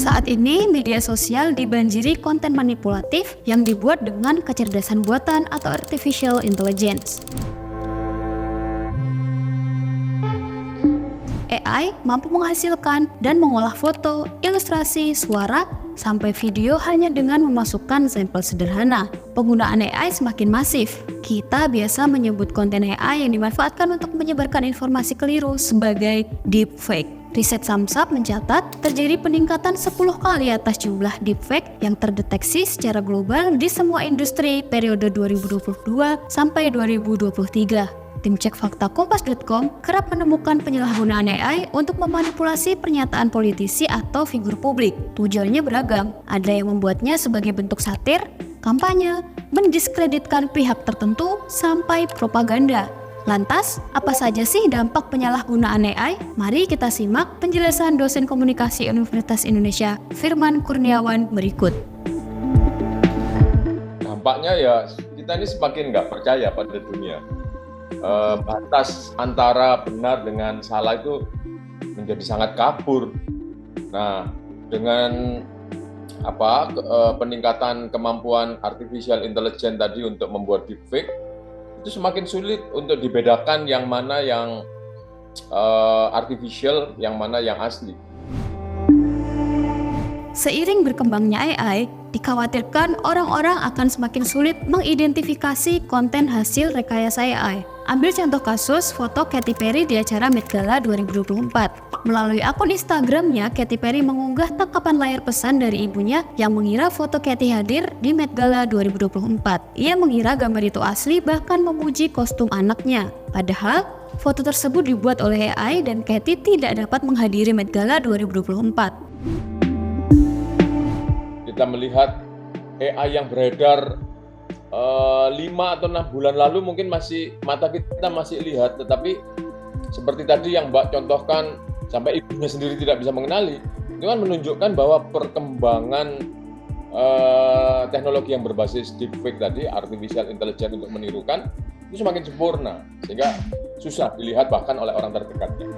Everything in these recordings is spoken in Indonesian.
Saat ini, media sosial dibanjiri konten manipulatif yang dibuat dengan kecerdasan buatan atau artificial intelligence. AI mampu menghasilkan dan mengolah foto, ilustrasi, suara, sampai video hanya dengan memasukkan sampel sederhana. Penggunaan AI semakin masif. Kita biasa menyebut konten AI yang dimanfaatkan untuk menyebarkan informasi keliru sebagai deepfake. Riset Samsat mencatat terjadi peningkatan 10 kali atas jumlah deepfake yang terdeteksi secara global di semua industri periode 2022 sampai 2023. Tim cek fakta Kompas.com kerap menemukan penyalahgunaan AI untuk memanipulasi pernyataan politisi atau figur publik. Tujuannya beragam, ada yang membuatnya sebagai bentuk satir, kampanye, mendiskreditkan pihak tertentu, sampai propaganda. Lantas, apa saja sih dampak penyalahgunaan AI? Mari kita simak penjelasan dosen komunikasi Universitas Indonesia, Firman Kurniawan berikut. Dampaknya ya kita ini semakin nggak percaya pada dunia. Batas antara benar dengan salah itu menjadi sangat kabur. Nah, dengan peningkatan kemampuan artificial intelligence tadi untuk membuat deepfake, itu semakin sulit untuk dibedakan yang mana yang artificial, yang mana yang asli. Seiring berkembangnya AI, dikhawatirkan orang-orang akan semakin sulit mengidentifikasi konten hasil rekayasa AI. Ambil contoh kasus foto Katy Perry di acara Met Gala 2024. Melalui akun Instagramnya, Katy Perry mengunggah tangkapan layar pesan dari ibunya yang mengira foto Katy hadir di Met Gala 2024. Ia mengira gambar itu asli, bahkan memuji kostum anaknya. Padahal, foto tersebut dibuat oleh AI dan Katy tidak dapat menghadiri Met Gala 2024. Kita melihat AI yang beredar 5 atau 6 bulan lalu mungkin mata kita masih lihat, tetapi seperti tadi yang Mbak contohkan sampai ibunya sendiri tidak bisa mengenali, itu kan menunjukkan bahwa perkembangan teknologi yang berbasis deepfake tadi, artificial intelligence untuk menirukan, itu semakin sempurna sehingga susah dilihat bahkan oleh orang terdekatnya.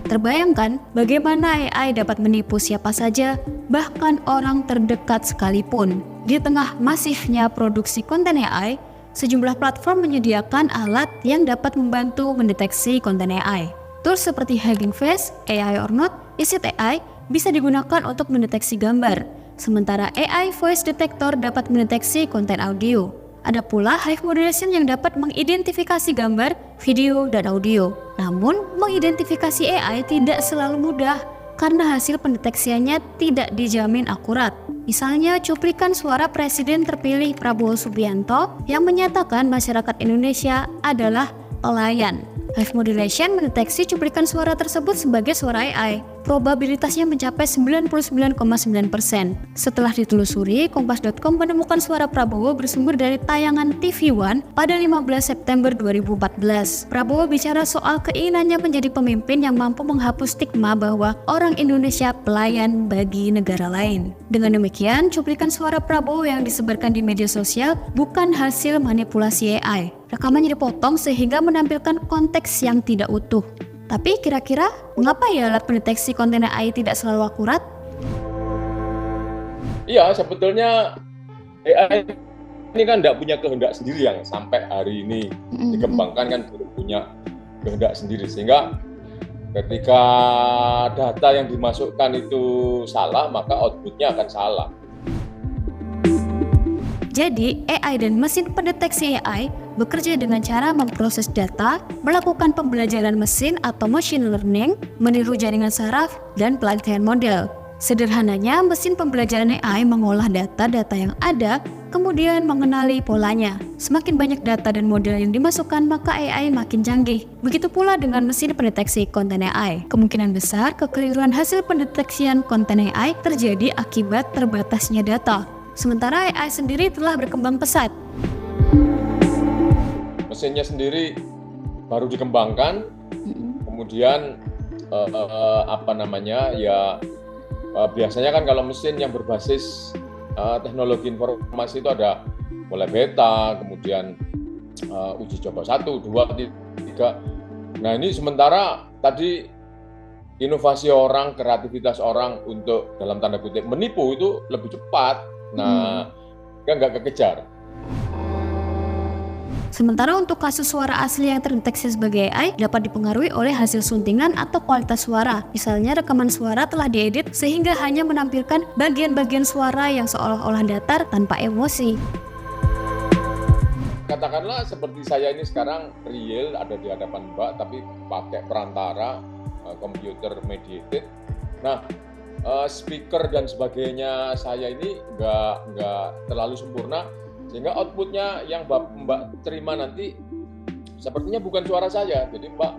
Terbayangkan bagaimana AI dapat menipu siapa saja, bahkan orang terdekat sekalipun. Di tengah masifnya produksi konten AI, sejumlah platform menyediakan alat yang dapat membantu mendeteksi konten AI. Tools seperti Hugging Face, AI or Not, Is It AI bisa digunakan untuk mendeteksi gambar, sementara AI Voice Detector dapat mendeteksi konten audio. Ada pula Hive Moderation yang dapat mengidentifikasi gambar, video, dan audio. Namun, mengidentifikasi AI tidak selalu mudah karena hasil pendeteksiannya tidak dijamin akurat. Misalnya, cuplikan suara Presiden terpilih Prabowo Subianto yang menyatakan masyarakat Indonesia adalah pelayan. Hive Modulation mendeteksi cuplikan suara tersebut sebagai suara AI. Probabilitasnya mencapai 99,9%. Setelah ditelusuri, Kompas.com menemukan suara Prabowo bersumber dari tayangan TV One pada 15 September 2014. Prabowo bicara soal keinginannya menjadi pemimpin yang mampu menghapus stigma bahwa orang Indonesia pelayan bagi negara lain. Dengan demikian, cuplikan suara Prabowo yang disebarkan di media sosial bukan hasil manipulasi AI. Rekamannya dipotong sehingga menampilkan konteks yang tidak utuh. Tapi kira-kira mengapa ya alat pendeteksi konten AI tidak selalu akurat? Iya, sebetulnya AI ini kan tidak punya kehendak sendiri yang sampai hari ini dikembangkan, kan belum punya kehendak sendiri, sehingga ketika data yang dimasukkan itu salah, maka outputnya akan salah. Jadi, AI dan mesin pendeteksi AI bekerja dengan cara memproses data, melakukan pembelajaran mesin atau machine learning, meniru jaringan saraf, dan pelatihan model. Sederhananya, mesin pembelajaran AI mengolah data-data yang ada, kemudian mengenali polanya. Semakin banyak data dan model yang dimasukkan, maka AI makin canggih. Begitu pula dengan mesin pendeteksi konten AI. Kemungkinan besar kekeliruan hasil pendeteksian konten AI terjadi akibat terbatasnya data. Sementara AI sendiri telah berkembang pesat. Mesinnya sendiri baru dikembangkan, kemudian biasanya kan kalau mesin yang berbasis teknologi informasi itu ada mulai beta, kemudian uji coba 1, 2, 3. Nah ini sementara tadi inovasi orang, kreativitas orang untuk dalam tanda kutip menipu itu lebih cepat. Nah, kan nggak kekejar. Sementara untuk kasus suara asli yang terdeteksi sebagai AI dapat dipengaruhi oleh hasil suntingan atau kualitas suara. Misalnya rekaman suara telah diedit sehingga hanya menampilkan bagian-bagian suara yang seolah-olah datar tanpa emosi. Katakanlah seperti saya ini sekarang real ada di hadapan Mbak, tapi pakai perantara komputer mediated. Nah, speaker dan sebagainya saya ini nggak terlalu sempurna, sehingga outputnya yang Mbak terima nanti sepertinya bukan suara saya. Jadi Mbak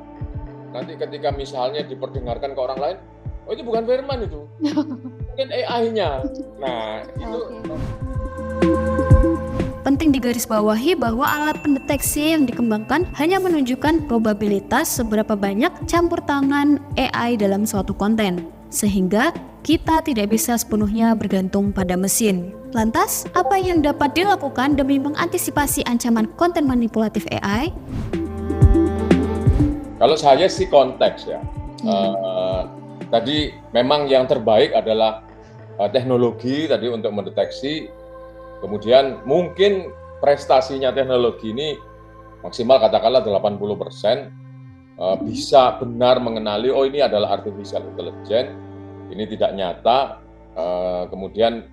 nanti ketika misalnya diperdengarkan ke orang lain, oh itu bukan Firman itu, mungkin AI-nya. Nah itu. Penting digarisbawahi bahwa alat pendeteksi yang dikembangkan hanya menunjukkan probabilitas seberapa banyak campur tangan AI dalam suatu konten, sehingga kita tidak bisa sepenuhnya bergantung pada mesin. Lantas, apa yang dapat dilakukan demi mengantisipasi ancaman konten manipulatif AI? Kalau saya sih konteks ya. Tadi memang yang terbaik adalah teknologi tadi untuk mendeteksi. Kemudian mungkin prestasinya teknologi ini maksimal katakanlah 80%, bisa benar mengenali oh ini adalah artificial intelligence, ini tidak nyata. Kemudian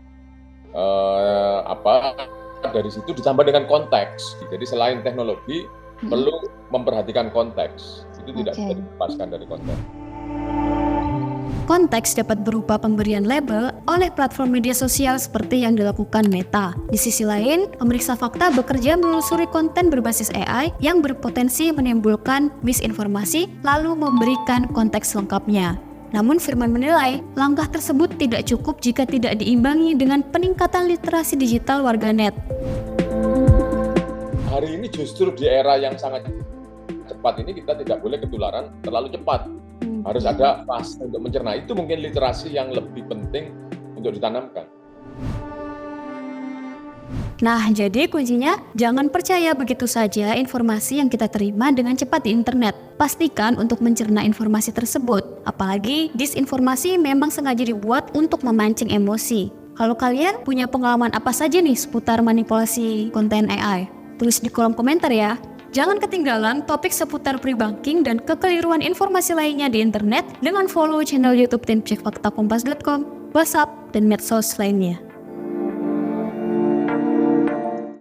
dari situ ditambah dengan konteks. Jadi selain teknologi perlu memperhatikan konteks. Itu tidak bisa dilepaskan dari konteks. Konteks dapat berupa pemberian label oleh platform media sosial seperti yang dilakukan Meta. Di sisi lain, pemeriksa fakta bekerja menelusuri konten berbasis AI yang berpotensi menimbulkan misinformasi lalu memberikan konteks lengkapnya. Namun Firman menilai, langkah tersebut tidak cukup jika tidak diimbangi dengan peningkatan literasi digital warganet. Hari ini justru di era yang sangat cepat ini kita tidak boleh ketularan terlalu cepat. Harus ada fase untuk mencerna. Itu mungkin literasi yang lebih penting untuk ditanamkan. Nah, jadi kuncinya jangan percaya begitu saja informasi yang kita terima dengan cepat di internet. Pastikan untuk mencerna informasi tersebut. Apalagi disinformasi memang sengaja dibuat untuk memancing emosi. Kalau kalian punya pengalaman apa saja nih seputar manipulasi konten AI? Tulis di kolom komentar ya. Jangan ketinggalan topik seputar pre-banking dan kekeliruan informasi lainnya di internet dengan follow channel YouTube tim Cek Fakta Kompas.com, WhatsApp, dan medsos lainnya.